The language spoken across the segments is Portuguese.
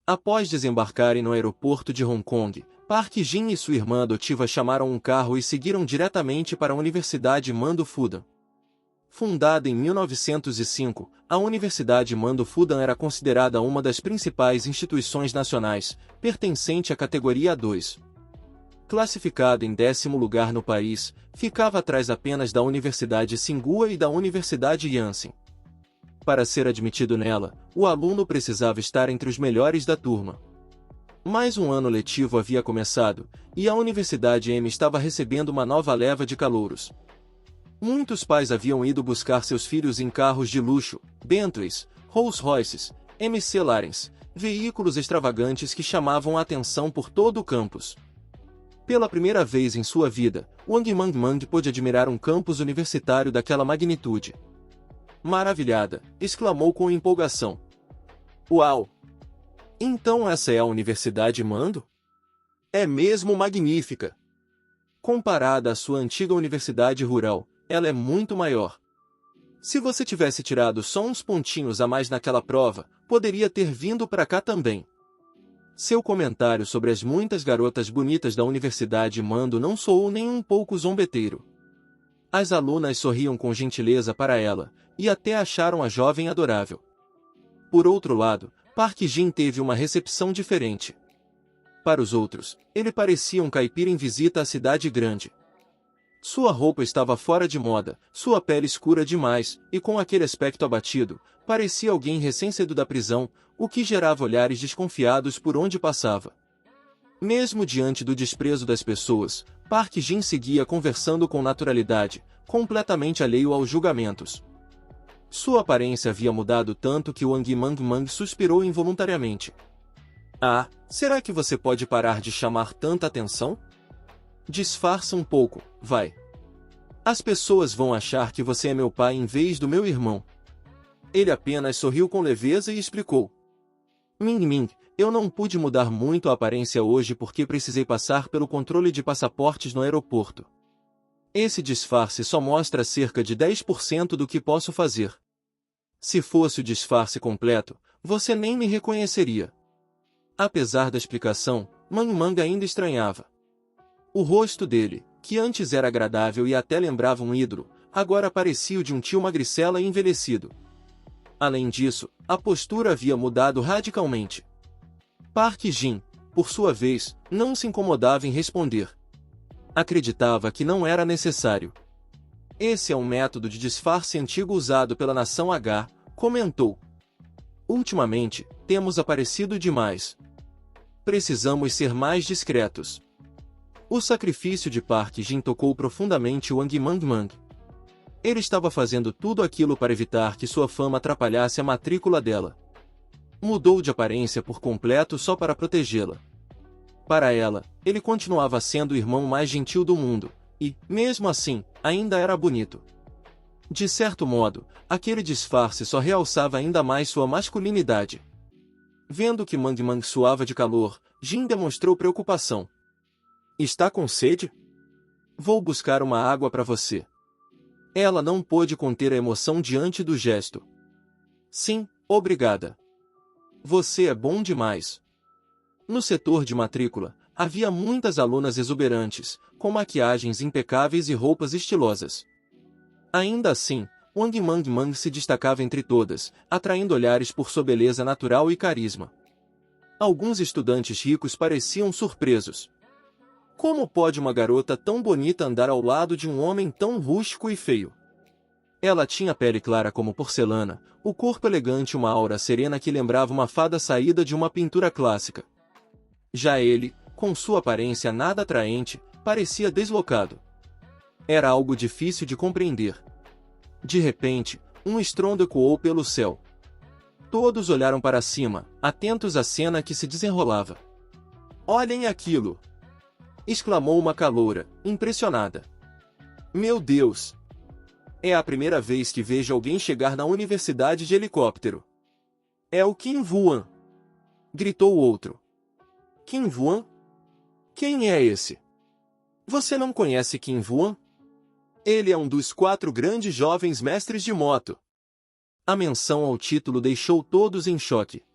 Após desembarcarem no aeroporto de Hong Kong, Park Jin e sua irmã adotiva chamaram um carro e seguiram diretamente para a Universidade Mandu Fudan. Fundada em 1905, a Universidade Mandu Fudan era considerada uma das principais instituições nacionais, pertencente à categoria A2. Classificada em 10º lugar no país, ficava atrás apenas da Universidade Tsinghua e da Universidade Yangtze. Para ser admitido nela, o aluno precisava estar entre os melhores da turma. Mais um ano letivo havia começado, e a Universidade M estava recebendo uma nova leva de calouros. Muitos pais haviam ido buscar seus filhos em carros de luxo, Bentleys, Rolls-Royces, McLarens, veículos extravagantes que chamavam a atenção por todo o campus. Pela primeira vez em sua vida, Wang Mangmang pôde admirar um campus universitário daquela magnitude. Maravilhada, exclamou com empolgação. Uau! Então essa é a Universidade Mandu? É mesmo magnífica! Comparada à sua antiga universidade rural, ela é muito maior. Se você tivesse tirado só uns pontinhos a mais naquela prova, poderia ter vindo para cá também. Seu comentário sobre as muitas garotas bonitas da Universidade Mandu não soou nem um pouco zombeteiro. As alunas sorriam com gentileza para ela, e até acharam a jovem adorável. Por outro lado, Park Jin teve uma recepção diferente. Para os outros, ele parecia um caipira em visita à cidade grande. Sua roupa estava fora de moda, sua pele escura demais, e com aquele aspecto abatido, parecia alguém recém-saído da prisão, o que gerava olhares desconfiados por onde passava. Mesmo diante do desprezo das pessoas, Park Jin seguia conversando com naturalidade, completamente alheio aos julgamentos. Sua aparência havia mudado tanto que Wang Mangmang suspirou involuntariamente. Ah, será que você pode parar de chamar tanta atenção? Disfarça um pouco, vai. As pessoas vão achar que você é meu pai em vez do meu irmão. Ele apenas sorriu com leveza e explicou. Ming, eu não pude mudar muito a aparência hoje porque precisei passar pelo controle de passaportes no aeroporto. Esse disfarce só mostra cerca de 10% do que posso fazer. Se fosse o disfarce completo, você nem me reconheceria. Apesar da explicação, Mangmang ainda estranhava. O rosto dele, que antes era agradável e até lembrava um ídolo, agora parecia o de um tio magricela e envelhecido. Além disso, a postura havia mudado radicalmente. Park Jin, por sua vez, não se incomodava em responder. Acreditava que não era necessário. Esse é um método de disfarce antigo usado pela nação H, comentou. Ultimamente, temos aparecido demais. Precisamos ser mais discretos. O sacrifício de Park Jin tocou profundamente Wang Mangmang. Ele estava fazendo tudo aquilo para evitar que sua fama atrapalhasse a matrícula dela. Mudou de aparência por completo só para protegê-la. Para ela, ele continuava sendo o irmão mais gentil do mundo, e, mesmo assim, ainda era bonito. De certo modo, aquele disfarce só realçava ainda mais sua masculinidade. Vendo que Mangmang suava de calor, Jin demonstrou preocupação. Está com sede? Vou buscar uma água para você. Ela não pôde conter a emoção diante do gesto. Sim, obrigada. Você é bom demais. No setor de matrícula, havia muitas alunas exuberantes, com maquiagens impecáveis e roupas estilosas. Ainda assim, Wang Mangmang se destacava entre todas, atraindo olhares por sua beleza natural e carisma. Alguns estudantes ricos pareciam surpresos. Como pode uma garota tão bonita andar ao lado de um homem tão rústico e feio? Ela tinha pele clara como porcelana, o corpo elegante e uma aura serena que lembrava uma fada saída de uma pintura clássica. Já ele, com sua aparência nada atraente, parecia deslocado. Era algo difícil de compreender. De repente, um estrondo ecoou pelo céu. Todos olharam para cima, atentos à cena que se desenrolava. Olhem aquilo! Exclamou uma caloura, impressionada. Meu Deus! É a primeira vez que vejo alguém chegar na universidade de helicóptero. É o Kim Vuan! Gritou o outro. Kim Vuan? Quem é esse? Você não conhece Kim Vuan? Ele é um dos 4 grandes jovens mestres de moto. A menção ao título deixou todos em choque.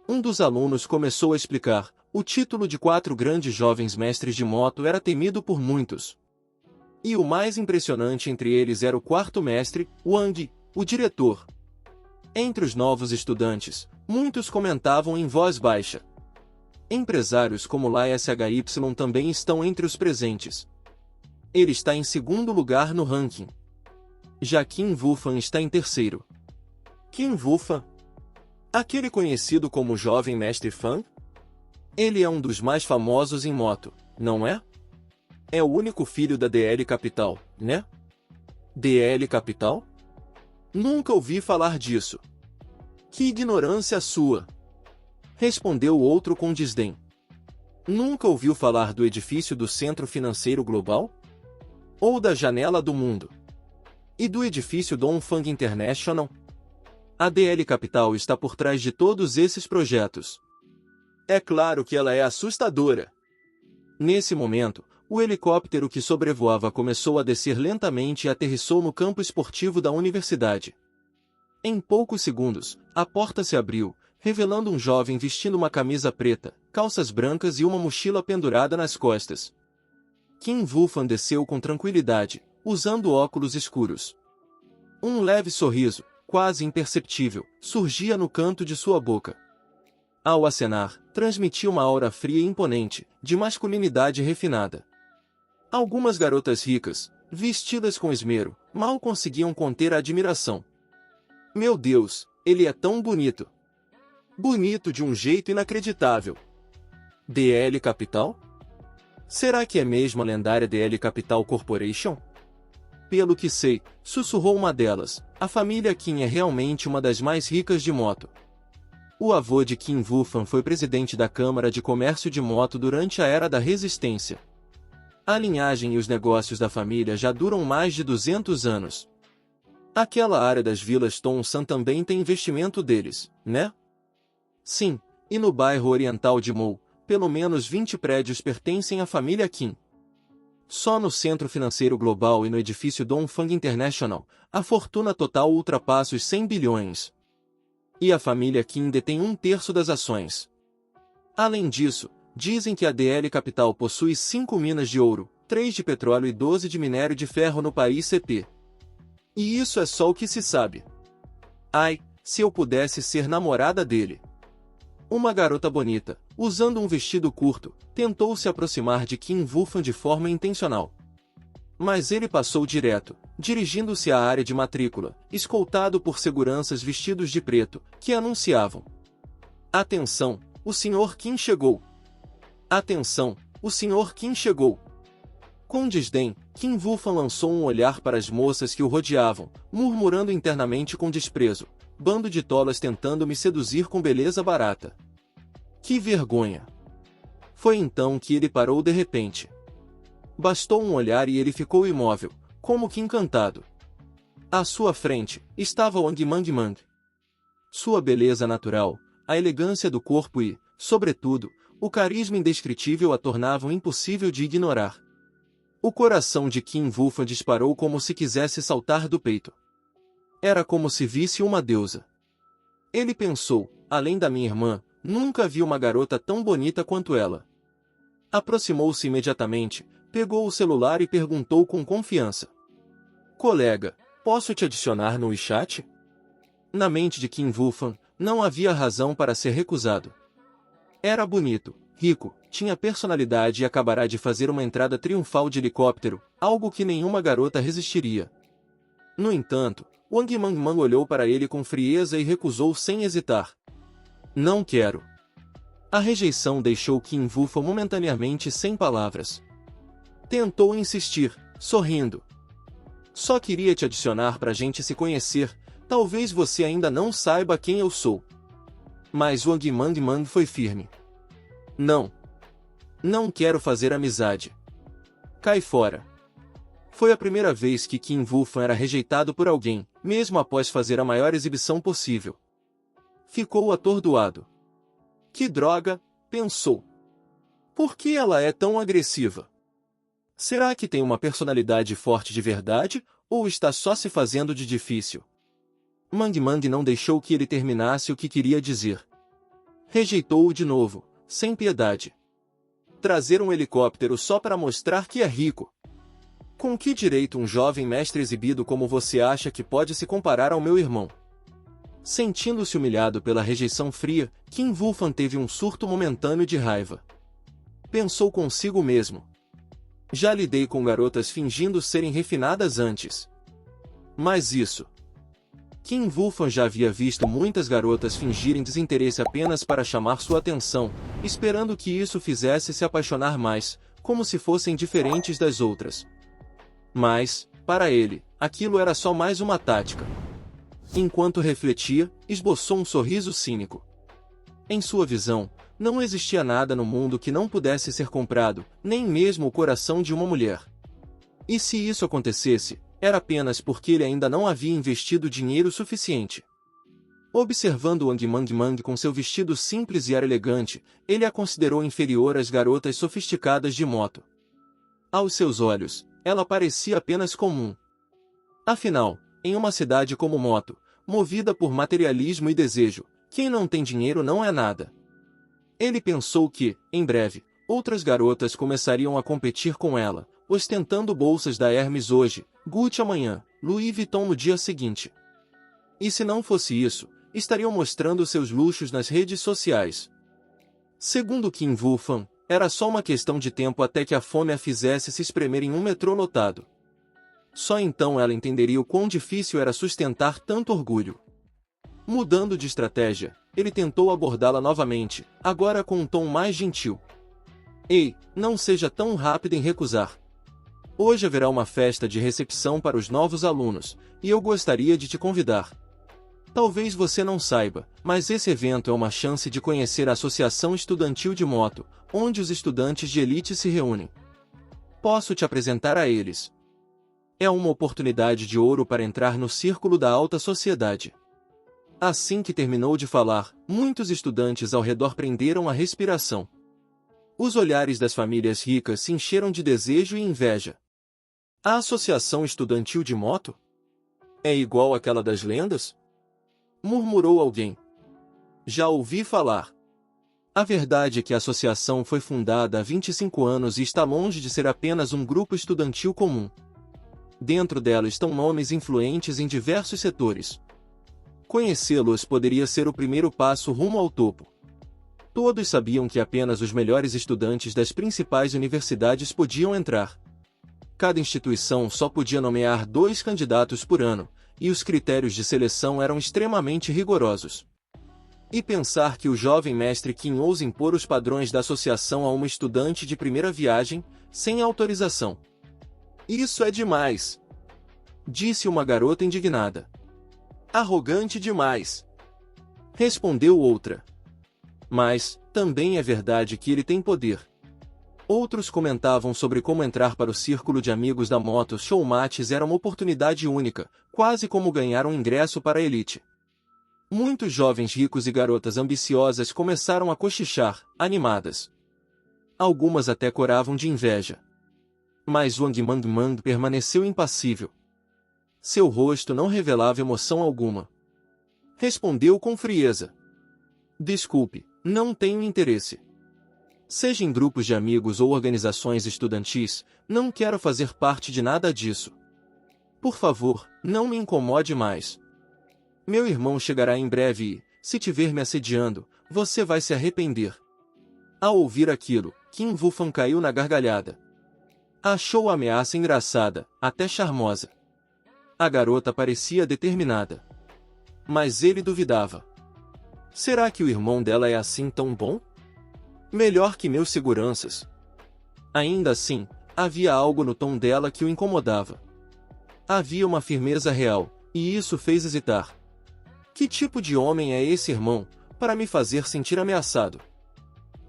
Um dos alunos começou a explicar. O título de 4 grandes jovens mestres de moto era temido por muitos. E o mais impressionante entre eles era o quarto mestre, Wang, o diretor. Entre os novos estudantes, muitos comentavam em voz baixa. Empresários como Lai Shy também estão entre os presentes. Ele está em segundo lugar no ranking. Já Qin Wufan está em terceiro. Qin Wufan? Aquele conhecido como Jovem Mestre Fan? Ele é um dos mais famosos em moto, não é? É o único filho da DL Capital, né? DL Capital? Nunca ouvi falar disso. Que ignorância sua! Respondeu o outro com desdém. Nunca ouviu falar do edifício do Centro Financeiro Global? Ou da Janela do Mundo? E do edifício Dongfang International? A DL Capital está por trás de todos esses projetos. É claro que ela é assustadora. Nesse momento, o helicóptero que sobrevoava começou a descer lentamente e aterrissou no campo esportivo da universidade. Em poucos segundos, a porta se abriu, revelando um jovem vestindo uma camisa preta, calças brancas e uma mochila pendurada nas costas. Qin Wufan desceu com tranquilidade, usando óculos escuros. Um leve sorriso, quase imperceptível, surgia no canto de sua boca. Ao acenar, transmitia uma aura fria e imponente, de masculinidade refinada. Algumas garotas ricas, vestidas com esmero, mal conseguiam conter a admiração. Meu Deus, ele é tão bonito! Bonito de um jeito inacreditável. DL Capital? Será que é mesmo a lendária DL Capital Corporation? Pelo que sei, sussurrou uma delas, a família Qin é realmente uma das mais ricas de moto. O avô de Qin Wufan foi presidente da Câmara de Comércio de Moto durante a Era da Resistência. A linhagem e os negócios da família já duram mais de 200 anos. Aquela área das vilas Tongsan também tem investimento deles, né? Sim, e no bairro oriental de Mou, pelo menos 20 prédios pertencem à família Qin. Só no Centro Financeiro Global e no edifício Dongfang International, a fortuna total ultrapassa os 100 bilhões. E a família Qin detém 1/3 das ações. Além disso, dizem que a DL Capital possui 5 minas de ouro, 3 de petróleo e 12 de minério de ferro no país CP. E isso é só o que se sabe. Ai, se eu pudesse ser namorada dele. Uma garota bonita, usando um vestido curto, tentou se aproximar de Qin Wufan de forma intencional. Mas ele passou direto, dirigindo-se à área de matrícula, escoltado por seguranças vestidos de preto, que anunciavam: Atenção, o Sr. Qin chegou! Atenção, o Sr. Qin chegou! Com desdém, Qin Wufan lançou um olhar para as moças que o rodeavam, murmurando internamente com desprezo: bando de tolas tentando me seduzir com beleza barata. Que vergonha! Foi então que ele parou de repente. Bastou um olhar e ele ficou imóvel, como que encantado. À sua frente, estava Wang Mang. Sua beleza natural, a elegância do corpo e, sobretudo, o carisma indescritível a tornavam impossível de ignorar. O coração de Qin Wufan disparou como se quisesse saltar do peito. Era como se visse uma deusa. Ele pensou, além da minha irmã, nunca vi uma garota tão bonita quanto ela. Aproximou-se imediatamente, pegou o celular e perguntou com confiança: Colega, posso te adicionar no WeChat? Na mente de Qin Wufan, não havia razão para ser recusado. Era bonito, rico, tinha personalidade e acabará de fazer uma entrada triunfal de helicóptero, algo que nenhuma garota resistiria. No entanto, Wang Mang olhou para ele com frieza e recusou sem hesitar. Não quero. A rejeição deixou Qin Wufan momentaneamente sem palavras. Tentou insistir, sorrindo. Só queria te adicionar pra gente se conhecer, talvez você ainda não saiba quem eu sou. Mas Wang Mang foi firme. Não. Não quero fazer amizade. Cai fora. Foi a primeira vez que Qin Wufan era rejeitado por alguém, mesmo após fazer a maior exibição possível. Ficou atordoado. Que droga, pensou. Por que ela é tão agressiva? Será que tem uma personalidade forte de verdade, ou está só se fazendo de difícil? Mang não deixou que ele terminasse o que queria dizer. Rejeitou-o de novo, sem piedade. Trazer um helicóptero só para mostrar que é rico. Com que direito um jovem mestre exibido como você acha que pode se comparar ao meu irmão? Sentindo-se humilhado pela rejeição fria, Kim Wulfan teve um surto momentâneo de raiva. Pensou consigo mesmo. Já lidei com garotas fingindo serem refinadas antes. Mas isso... Kim Wulfan já havia visto muitas garotas fingirem desinteresse apenas para chamar sua atenção, esperando que isso fizesse se apaixonar mais, como se fossem diferentes das outras. Mas, para ele, aquilo era só mais uma tática. Enquanto refletia, esboçou um sorriso cínico. Em sua visão, não existia nada no mundo que não pudesse ser comprado, nem mesmo o coração de uma mulher. E se isso acontecesse, era apenas porque ele ainda não havia investido dinheiro suficiente. Observando Wang Mangmang com seu vestido simples e ar elegante, ele a considerou inferior às garotas sofisticadas de moto. Aos seus olhos, ela parecia apenas comum. Afinal, em uma cidade como Moto, movida por materialismo e desejo, quem não tem dinheiro não é nada. Ele pensou que, em breve, outras garotas começariam a competir com ela, ostentando bolsas da Hermes hoje, Gucci amanhã, Louis Vuitton no dia seguinte. E se não fosse isso, estariam mostrando seus luxos nas redes sociais. Segundo Kim Wulfan, era só uma questão de tempo até que a fome a fizesse se espremer em um metrô lotado. Só então ela entenderia o quão difícil era sustentar tanto orgulho. Mudando de estratégia, ele tentou abordá-la novamente, agora com um tom mais gentil. Ei, não seja tão rápido em recusar. Hoje haverá uma festa de recepção para os novos alunos, e eu gostaria de te convidar. Talvez você não saiba, mas esse evento é uma chance de conhecer a Associação Estudantil de Moto, onde os estudantes de elite se reúnem. Posso te apresentar a eles. É uma oportunidade de ouro para entrar no círculo da alta sociedade. Assim que terminou de falar, muitos estudantes ao redor prenderam a respiração. Os olhares das famílias ricas se encheram de desejo e inveja. A Associação Estudantil de Moto? É igual àquela das lendas? Murmurou alguém. Já ouvi falar. A verdade é que a associação foi fundada há 25 anos e está longe de ser apenas um grupo estudantil comum. Dentro dela estão nomes influentes em diversos setores. Conhecê-los poderia ser o primeiro passo rumo ao topo. Todos sabiam que apenas os melhores estudantes das principais universidades podiam entrar. Cada instituição só podia nomear 2 candidatos por ano, e os critérios de seleção eram extremamente rigorosos. E pensar que o jovem mestre Kim ousa impor os padrões da associação a uma estudante de primeira viagem, sem autorização. Isso é demais! Disse uma garota indignada. Arrogante demais! Respondeu outra. Mas, também é verdade que ele tem poder. Outros comentavam sobre como entrar para o círculo de amigos da moto Showmates era uma oportunidade única, quase como ganhar um ingresso para a elite. Muitos jovens ricos e garotas ambiciosas começaram a cochichar, animadas. Algumas até coravam de inveja. Mas Wang Mangmang permaneceu impassível. Seu rosto não revelava emoção alguma. Respondeu com frieza. Desculpe, não tenho interesse. Seja em grupos de amigos ou organizações estudantis, não quero fazer parte de nada disso. Por favor, não me incomode mais. Meu irmão chegará em breve e, se te ver me assediando, você vai se arrepender. Ao ouvir aquilo, Kim Wulfan caiu na gargalhada. Achou a ameaça engraçada, até charmosa. A garota parecia determinada. Mas ele duvidava. Será que o irmão dela é assim tão bom? Melhor que meus seguranças. Ainda assim, havia algo no tom dela que o incomodava. Havia uma firmeza real, e isso fez hesitar. Que tipo de homem é esse irmão, para me fazer sentir ameaçado?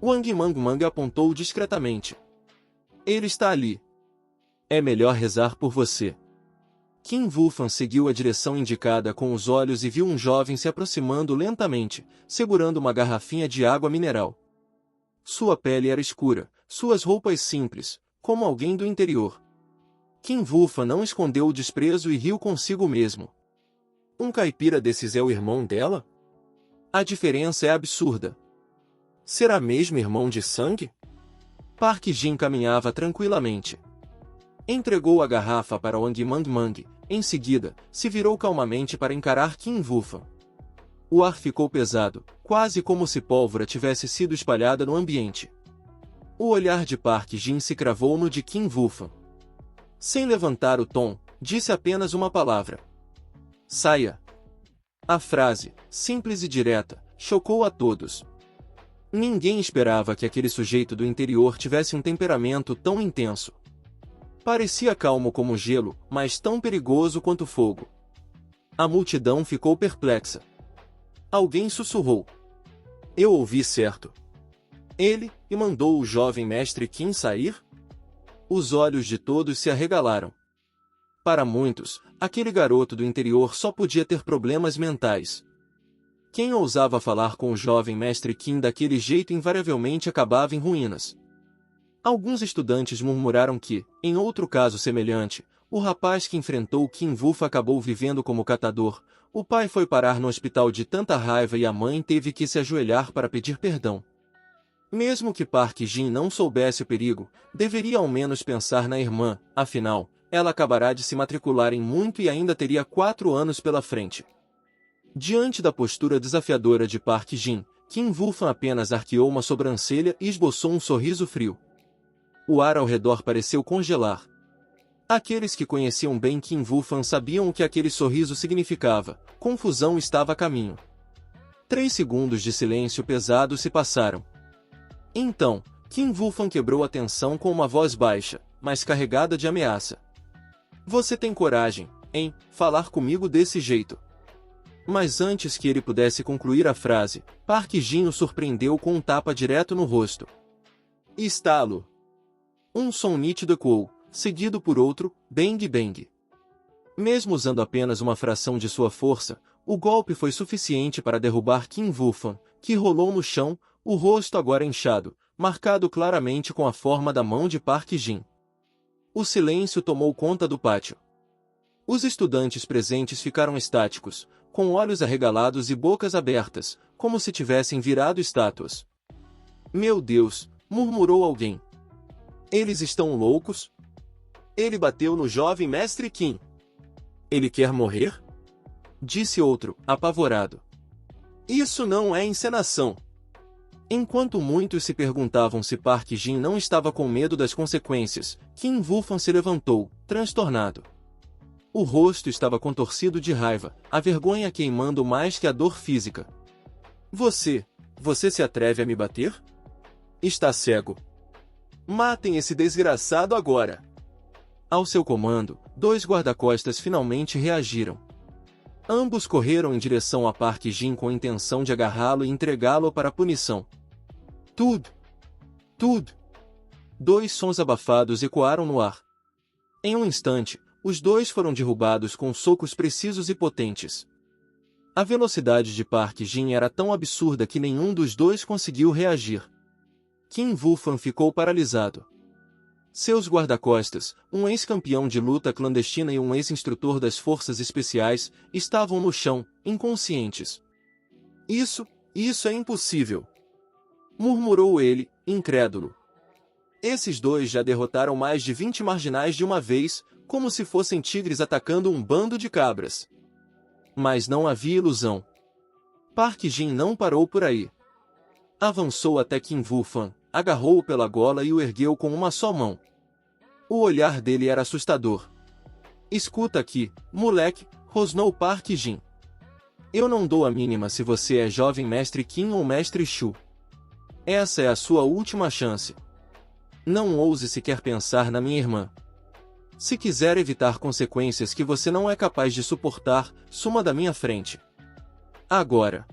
Wang Mangmang apontou discretamente. Ele está ali. É melhor rezar por você. Kim Wulfan seguiu a direção indicada com os olhos e viu um jovem se aproximando lentamente, segurando uma garrafinha de água mineral. Sua pele era escura, suas roupas simples, como alguém do interior. Kim Wulfan não escondeu o desprezo e riu consigo mesmo. Um caipira desses é o irmão dela? A diferença é absurda. Será mesmo irmão de sangue? Park Jin caminhava tranquilamente. Entregou a garrafa para Wang Mang. Em seguida, se virou calmamente para encarar Qin Wufan. O ar ficou pesado, quase como se pólvora tivesse sido espalhada no ambiente. O olhar de Park Jin se cravou no de Qin Wufan. Sem levantar o tom, disse apenas uma palavra. Saia. A frase, simples e direta, chocou a todos. Ninguém esperava que aquele sujeito do interior tivesse um temperamento tão intenso. Parecia calmo como gelo, mas tão perigoso quanto fogo. A multidão ficou perplexa. Alguém sussurrou. Eu ouvi certo. Ele, e mandou o jovem mestre Qin sair? Os olhos de todos se arregalaram. Para muitos, aquele garoto do interior só podia ter problemas mentais. Quem ousava falar com o jovem mestre Qin daquele jeito invariavelmente acabava em ruínas. Alguns estudantes murmuraram que, em outro caso semelhante, o rapaz que enfrentou Qin Wufan acabou vivendo como catador. O pai foi parar no hospital de tanta raiva e a mãe teve que se ajoelhar para pedir perdão. Mesmo que Park Jin não soubesse o perigo, deveria ao menos pensar na irmã, afinal, ela acabará de se matricular em muito e ainda teria 4 anos pela frente. Diante da postura desafiadora de Park Jin, Qin Wufan apenas arqueou uma sobrancelha e esboçou um sorriso frio. O ar ao redor pareceu congelar. Aqueles que conheciam bem Qin Wufan sabiam o que aquele sorriso significava. Confusão estava a caminho. 3 segundos de silêncio pesado se passaram. Então, Qin Wufan quebrou a tensão com uma voz baixa, mas carregada de ameaça. Você tem coragem, em falar comigo desse jeito? Mas antes que ele pudesse concluir a frase, Park Jin o surpreendeu com um tapa direto no rosto. Estalo. Um som nítido ecoou, seguido por outro, bang bang. Mesmo usando apenas uma fração de sua força, o golpe foi suficiente para derrubar Qin Wufan, que rolou no chão, o rosto agora inchado, marcado claramente com a forma da mão de Park Jin. O silêncio tomou conta do pátio. Os estudantes presentes ficaram estáticos, com olhos arregalados e bocas abertas, como se tivessem virado estátuas. Meu Deus, murmurou alguém. Eles estão loucos? Ele bateu no jovem mestre Qin. Ele quer morrer? Disse outro, apavorado. Isso não é encenação. Enquanto muitos se perguntavam se Park Jin não estava com medo das consequências, Qin Wufan se levantou, transtornado. O rosto estava contorcido de raiva, a vergonha queimando mais que a dor física. Você se atreve a me bater? Está cego. Matem esse desgraçado agora! Ao seu comando, 2 guarda-costas finalmente reagiram. Ambos correram em direção a Park Jin com a intenção de agarrá-lo e entregá-lo para a punição. Tudo! 2 sons abafados ecoaram no ar. Em um instante, os 2 foram derrubados com socos precisos e potentes. A velocidade de Park Jin era tão absurda que nenhum dos 2 conseguiu reagir. Qin Wufan ficou paralisado. Seus guarda-costas, um ex-campeão de luta clandestina e um ex-instrutor das forças especiais, estavam no chão, inconscientes. Isso é impossível! Murmurou ele, incrédulo. Esses 2 já derrotaram mais de 20 marginais de uma vez, como se fossem tigres atacando um bando de cabras. Mas não havia ilusão. Park Jin não parou por aí. Avançou até Qin Wufan, agarrou-o pela gola e o ergueu com uma só mão. O olhar dele era assustador. Escuta aqui, moleque, rosnou Park Jin. Eu não dou a mínima se você é jovem mestre Qin ou mestre Shu. Essa é a sua última chance. Não ouse sequer pensar na minha irmã. Se quiser evitar consequências que você não é capaz de suportar, suma da minha frente. Agora.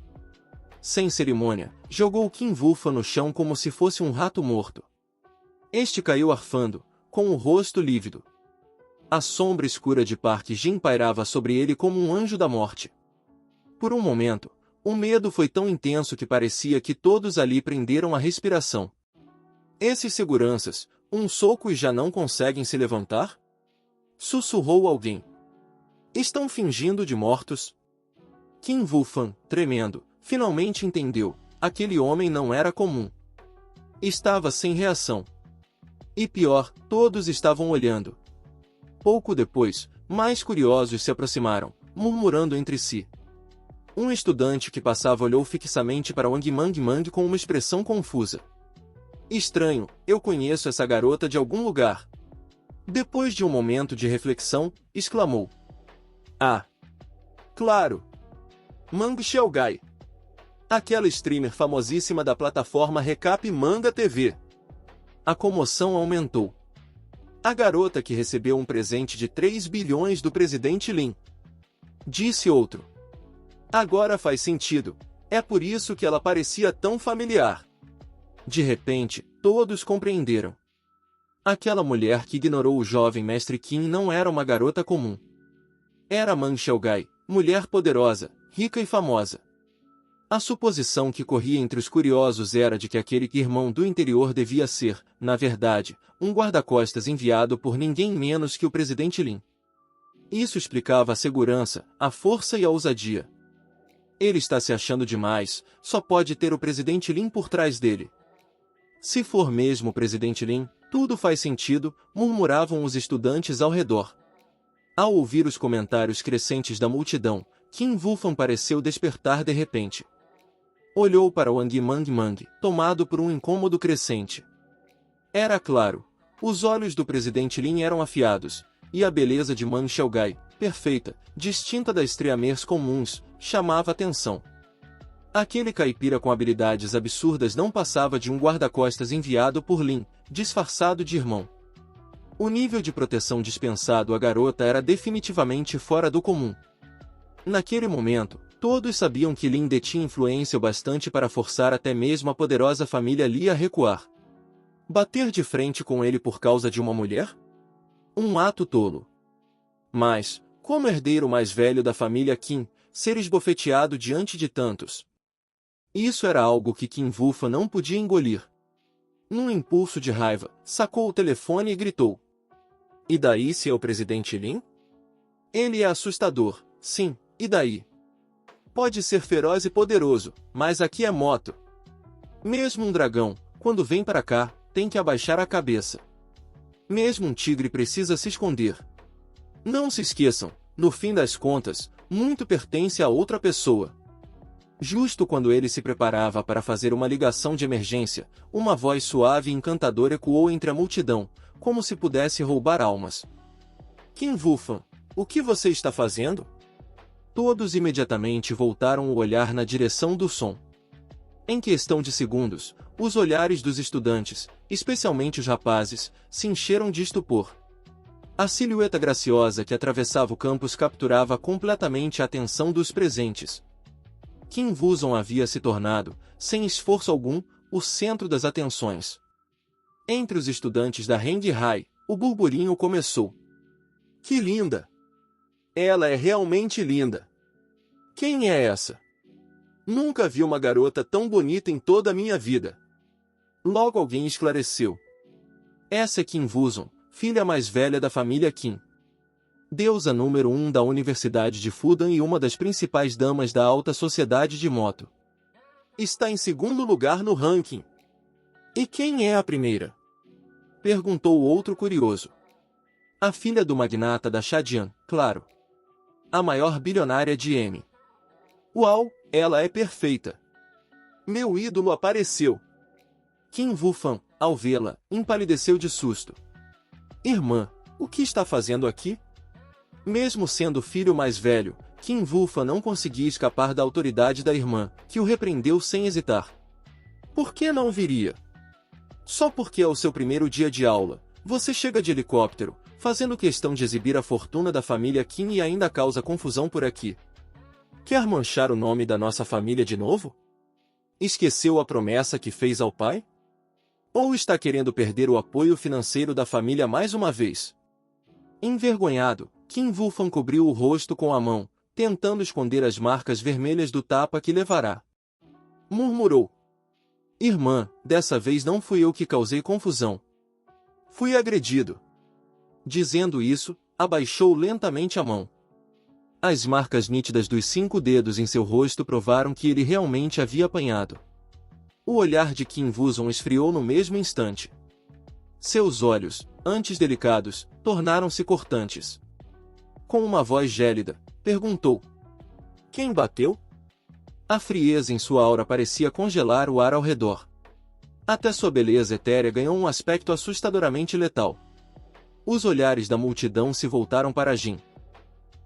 Sem cerimônia, jogou Qin Wufan no chão como se fosse um rato morto. Este caiu arfando, com o rosto lívido. A sombra escura de Park Jin pairava sobre ele como um anjo da morte. Por um momento, o medo foi tão intenso que parecia que todos ali prenderam a respiração. Esses seguranças, um soco e já não conseguem se levantar? Sussurrou alguém. Estão fingindo de mortos? Qin Wufan, tremendo, finalmente entendeu. aquele homem não era comum. Estava sem reação. E pior, todos estavam olhando. Pouco depois, mais curiosos se aproximaram, murmurando entre si. Um estudante que passava olhou fixamente para Wang Mang com uma expressão confusa. Estranho, eu conheço essa garota de algum lugar. Depois de um momento de reflexão, exclamou. Ah! Claro! Mang Xiaogai. Aquela streamer famosíssima da plataforma Recap Manga TV. A comoção aumentou. A garota que recebeu um presente de 3 bilhões do presidente Lin. Disse outro. Agora faz sentido. É por isso que ela parecia tão familiar. De repente, todos compreenderam. Aquela mulher que ignorou o jovem mestre Qin não era uma garota comum. Era Mang Xiaogai, mulher poderosa, rica e famosa. A suposição que corria entre os curiosos era de que aquele irmão do interior devia ser, na verdade, um guarda-costas enviado por ninguém menos que o presidente Lin. Isso explicava a segurança, a força e a ousadia. Ele está se achando demais, só pode ter o presidente Lin por trás dele. Se for mesmo o presidente Lin, tudo faz sentido, murmuravam os estudantes ao redor. Ao ouvir os comentários crescentes da multidão, Qin Wufan pareceu despertar de repente. Olhou para Wang Mang, tomado por um incômodo crescente. Era claro, os olhos do presidente Lin eram afiados, e a beleza de Mang Xiaogai, perfeita, distinta das streamers comuns, chamava atenção. Aquele caipira com habilidades absurdas não passava de um guarda-costas enviado por Lin, disfarçado de irmão. O nível de proteção dispensado à garota era definitivamente fora do comum. Naquele momento, todos sabiam que Lin detinha influência o bastante para forçar até mesmo a poderosa família Li a recuar. Bater de frente com ele por causa de uma mulher? Um ato tolo. Mas, como herdeiro mais velho da família Qin, ser esbofeteado diante de tantos. Isso era algo que Qin Wufan não podia engolir. Num impulso de raiva, sacou o telefone e gritou. E daí se é o presidente Lin? Ele é assustador, sim, e daí? Pode ser feroz e poderoso, mas aqui é moto. Mesmo um dragão, quando vem para cá, tem que abaixar a cabeça. Mesmo um tigre precisa se esconder. Não se esqueçam, no fim das contas, muito pertence a outra pessoa. Justo quando ele se preparava para fazer uma ligação de emergência, uma voz suave e encantadora ecoou entre a multidão, como se pudesse roubar almas. Qin Wufan, o que você está fazendo? Todos imediatamente voltaram o olhar na direção do som. Em questão de segundos, os olhares dos estudantes, especialmente os rapazes, se encheram de estupor. A silhueta graciosa que atravessava o campus capturava completamente a atenção dos presentes. Qin Wuzon havia se tornado, sem esforço algum, o centro das atenções. Entre os estudantes da Heng Hai, o burburinho começou. Que linda! Ela é realmente linda! Quem é essa? Nunca vi uma garota tão bonita em toda a minha vida. Logo alguém esclareceu. Essa é Qin Wuzon, filha mais velha da família Qin. Deusa número 1 da Universidade de Fudan e uma das principais damas da alta sociedade de Moto. Está em segundo lugar no ranking. E quem é a primeira? Perguntou outro curioso. A filha do magnata da Shadian, claro. A maior bilionária de M. Uau, ela é perfeita. Meu ídolo apareceu. Qin Wufan, ao vê-la, empalideceu de susto. Irmã, o que está fazendo aqui? Mesmo sendo o filho mais velho, Qin Wufan não conseguia escapar da autoridade da irmã, que o repreendeu sem hesitar. Por que não viria? Só porque é o seu primeiro dia de aula, você chega de helicóptero, fazendo questão de exibir a fortuna da família Qin e ainda causa confusão por aqui. Quer manchar o nome da nossa família de novo? Esqueceu a promessa que fez ao pai? Ou está querendo perder o apoio financeiro da família mais uma vez? Envergonhado, Qin Wufan cobriu o rosto com a mão, tentando esconder as marcas vermelhas do tapa que levará. Murmurou. Irmã, dessa vez não fui eu que causei confusão. Fui agredido. Dizendo isso, abaixou lentamente a mão. As marcas nítidas dos 5 dedos em seu rosto provaram que ele realmente havia apanhado. O olhar de Kim Woo-sung esfriou no mesmo instante. Seus olhos, antes delicados, tornaram-se cortantes. Com uma voz gélida, perguntou: "Quem bateu?" A frieza em sua aura parecia congelar o ar ao redor. Até sua beleza etérea ganhou um aspecto assustadoramente letal. Os olhares da multidão se voltaram para Jin.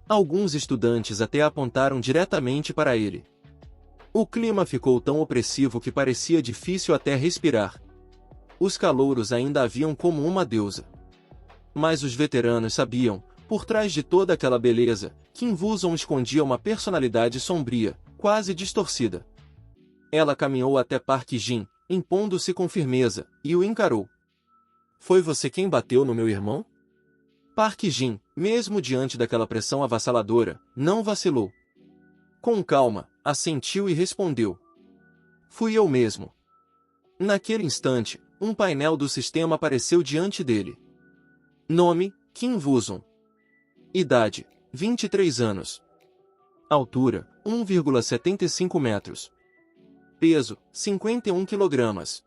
Alguns estudantes até apontaram diretamente para ele. O clima ficou tão opressivo que parecia difícil até respirar. Os calouros ainda a viam como uma deusa. Mas os veteranos sabiam, por trás de toda aquela beleza, Kim Woo-sung escondia uma personalidade sombria, quase distorcida. Ela caminhou até Park Jin, impondo-se com firmeza, e o encarou. "Foi você quem bateu no meu irmão?" Park Jin, mesmo diante daquela pressão avassaladora, não vacilou. Com calma, assentiu e respondeu: "Fui eu mesmo." Naquele instante, um painel do sistema apareceu diante dele. Nome: Kim Woo-sung. Idade: 23 anos. Altura: 1,75 metros. Peso: 51 kg.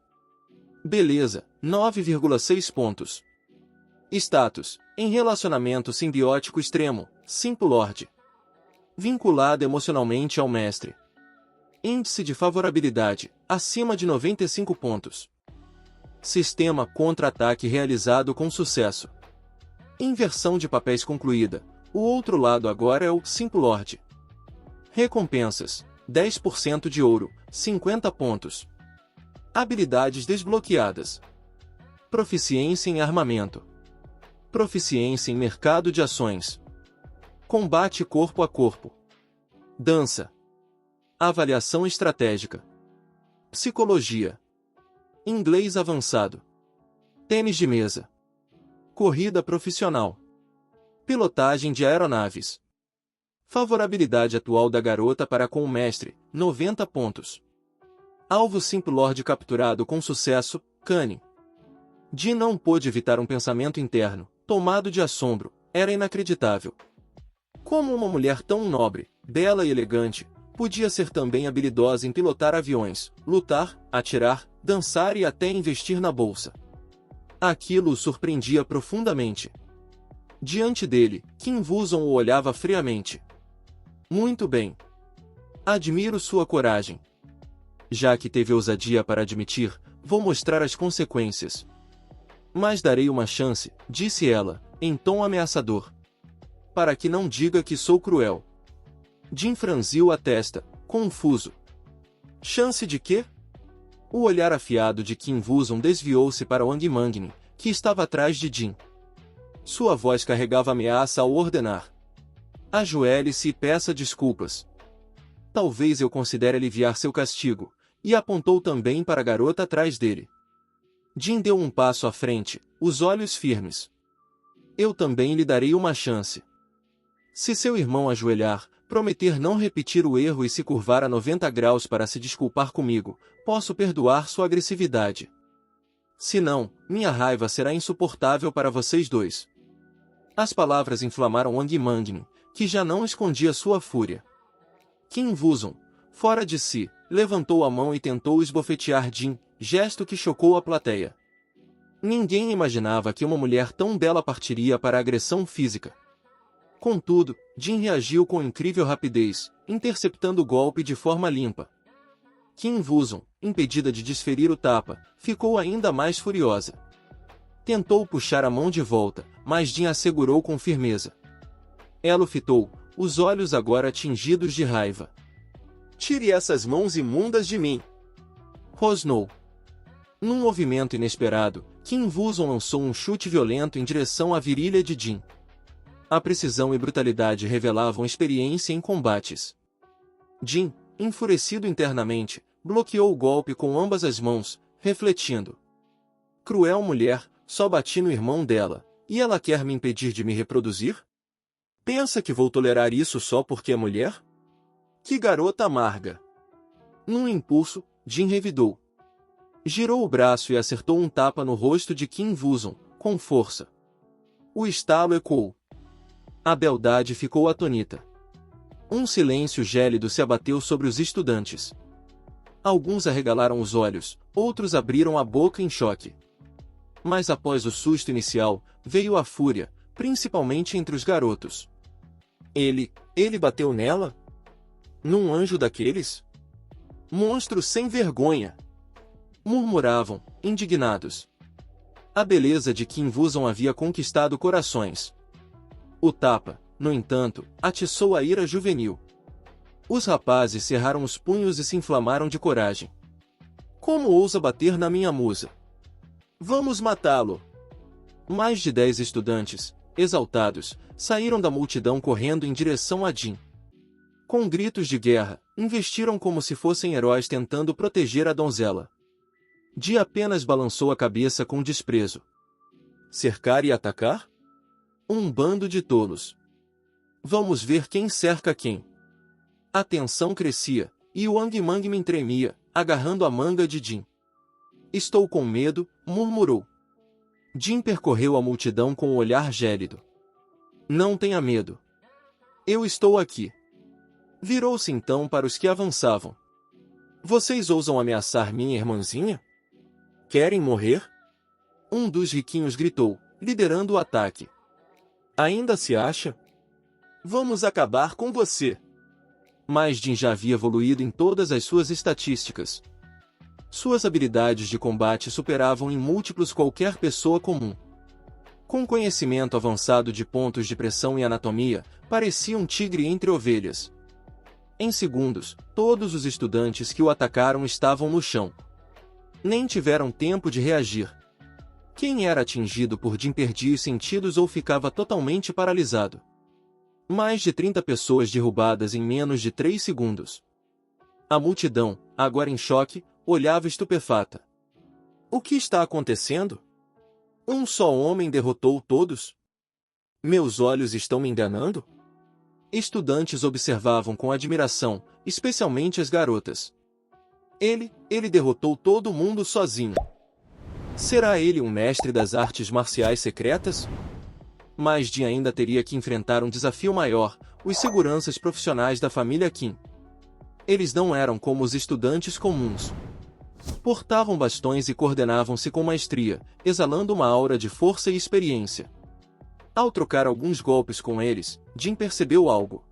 Beleza: 9,6 pontos. Status: em relacionamento simbiótico extremo, Simp Lord. Vinculado emocionalmente ao mestre. Índice de favorabilidade, acima de 95 pontos. Sistema contra-ataque realizado com sucesso. Inversão de papéis concluída. O outro lado agora é o Simp Lord. Recompensas: 10% de ouro, 50 pontos. Habilidades desbloqueadas. Proficiência em armamento. Proficiência em mercado de ações. Combate corpo a corpo. Dança. Avaliação estratégica. Psicologia. Inglês avançado. Tênis de mesa. Corrida profissional. Pilotagem de aeronaves. Favorabilidade atual da garota para com o mestre, 90 pontos. Alvo Simp Lord capturado com sucesso, Kanye. Jin não pôde evitar um pensamento interno, tomado de assombro, era inacreditável. Como uma mulher tão nobre, bela e elegante, podia ser também habilidosa em pilotar aviões, lutar, atirar, dançar e até investir na bolsa. Aquilo o surpreendia profundamente. Diante dele, Kim Woo-sung o olhava friamente. "Muito bem. Admiro sua coragem. Já que teve ousadia para admitir, vou mostrar as consequências." "Mas darei uma chance", disse ela, em tom ameaçador. "Para que não diga que sou cruel." Jin franziu a testa, confuso. "Chance de quê?" O olhar afiado de Kim Woo-sung desviou-se para Wang Mangni, que estava atrás de Jin. Sua voz carregava ameaça ao ordenar: "Ajoelhe-se e peça desculpas. Talvez eu considere aliviar seu castigo", e apontou também para a garota atrás dele. Jin deu um passo à frente, os olhos firmes. "Eu também lhe darei uma chance. Se seu irmão ajoelhar, prometer não repetir o erro e se curvar a 90 graus para se desculpar comigo, posso perdoar sua agressividade. Se não, minha raiva será insuportável para vocês dois." As palavras inflamaram Wang Mangni, que já não escondia sua fúria. Kim Woo-sung, fora de si, levantou a mão e tentou esbofetear Jin, gesto que chocou a plateia. Ninguém imaginava que uma mulher tão bela partiria para a agressão física. Contudo, Jin reagiu com incrível rapidez, interceptando o golpe de forma limpa. Kim Woo-sung, impedida de desferir o tapa, ficou ainda mais furiosa. Tentou puxar a mão de volta, mas Jin a segurou com firmeza. Ela o fitou, os olhos agora tingidos de raiva. "Tire essas mãos imundas de mim!" rosnou. Num movimento inesperado, Kim Woo-sung lançou um chute violento em direção à virilha de Jin. A precisão e brutalidade revelavam experiência em combates. Jin, enfurecido internamente, bloqueou o golpe com ambas as mãos, refletindo: "Cruel mulher, só bati no irmão dela, e ela quer me impedir de me reproduzir? Pensa que vou tolerar isso só porque é mulher? Que garota amarga!" Num impulso, Jin revidou. Girou o braço e acertou um tapa no rosto de Kim Woo-sung, com força. O estalo ecoou. A beldade ficou atonita. Um silêncio gélido se abateu sobre os estudantes. Alguns arregalaram os olhos, outros abriram a boca em choque. Mas após o susto inicial, veio a fúria, principalmente entre os garotos. Ele bateu nela? Num anjo daqueles? Monstro sem vergonha! Murmuravam, indignados. A beleza de Kim Woo-sung havia conquistado corações. O tapa, no entanto, atiçou a ira juvenil. Os rapazes cerraram os punhos e se inflamaram de coragem. Como ousa bater na minha musa? Vamos matá-lo! Mais de 10 estudantes, exaltados, saíram da multidão correndo em direção a Jin. Com gritos de guerra, investiram como se fossem heróis tentando proteger a donzela. Ji apenas balançou a cabeça com desprezo. Cercar e atacar? Um bando de tolos. Vamos ver quem cerca quem. A tensão crescia, e Wang Mangmin tremia, agarrando a manga de Jin. Estou com medo, murmurou. Jin percorreu a multidão com um olhar gélido. Não tenha medo. Eu estou aqui. Virou-se então para os que avançavam. Vocês ousam ameaçar minha irmãzinha? Querem morrer? Um dos riquinhos gritou, liderando o ataque. Ainda se acha? Vamos acabar com você. Mas Jin já havia evoluído em todas as suas estatísticas. Suas habilidades de combate superavam em múltiplos qualquer pessoa comum. Com conhecimento avançado de pontos de pressão e anatomia, parecia um tigre entre ovelhas. Em segundos, todos os estudantes que o atacaram estavam no chão. Nem tiveram tempo de reagir. Quem era atingido por Jin perdia os sentidos ou ficava totalmente paralisado. Mais de 30 pessoas derrubadas em menos de 3 segundos. A multidão, agora em choque, olhava estupefata. O que está acontecendo? Um só homem derrotou todos? Meus olhos estão me enganando? Estudantes observavam com admiração, especialmente as garotas. Ele derrotou todo mundo sozinho. Será ele um mestre das artes marciais secretas? Mas Jin ainda teria que enfrentar um desafio maior, os seguranças profissionais da família Kim. Eles não eram como os estudantes comuns. Portavam bastões e coordenavam-se com maestria, exalando uma aura de força e experiência. Ao trocar alguns golpes com eles, Jin percebeu algo.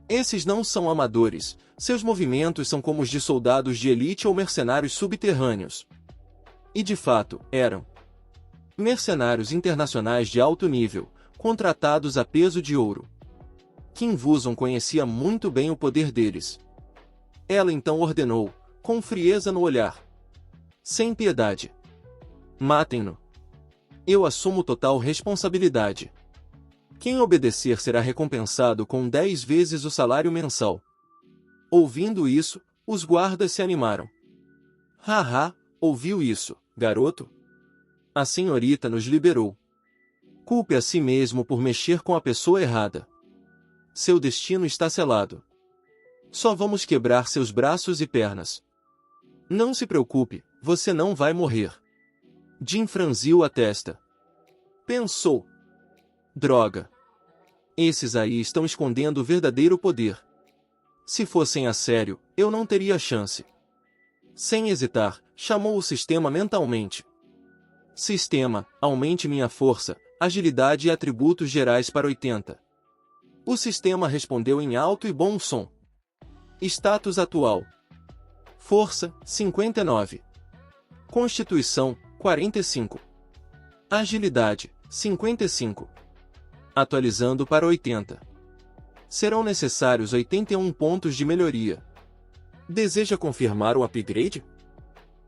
Esses não são amadores, seus movimentos são como os de soldados de elite ou mercenários subterrâneos. E de fato, eram mercenários internacionais de alto nível, contratados a peso de ouro. Kim Woo-sung conhecia muito bem o poder deles. Ela então ordenou, com frieza no olhar. Sem piedade. Matem-no. Eu assumo total responsabilidade. Quem obedecer será recompensado com 10 vezes o salário mensal. Ouvindo isso, os guardas se animaram. Haha, ouviu isso, garoto? A senhorita nos liberou. Culpe a si mesmo por mexer com a pessoa errada. Seu destino está selado. Só vamos quebrar seus braços e pernas. Não se preocupe, você não vai morrer. Jin franziu a testa. Pensou. Droga. Esses aí estão escondendo o verdadeiro poder. Se fossem a sério, eu não teria chance. Sem hesitar, chamou o sistema mentalmente. Sistema, aumente minha força, agilidade e atributos gerais para 80. O sistema respondeu em alto e bom som. Status atual. Força, 59. Constituição, 45. Agilidade, 55. Atualizando para 80. Serão necessários 81 pontos de melhoria. Deseja confirmar o upgrade?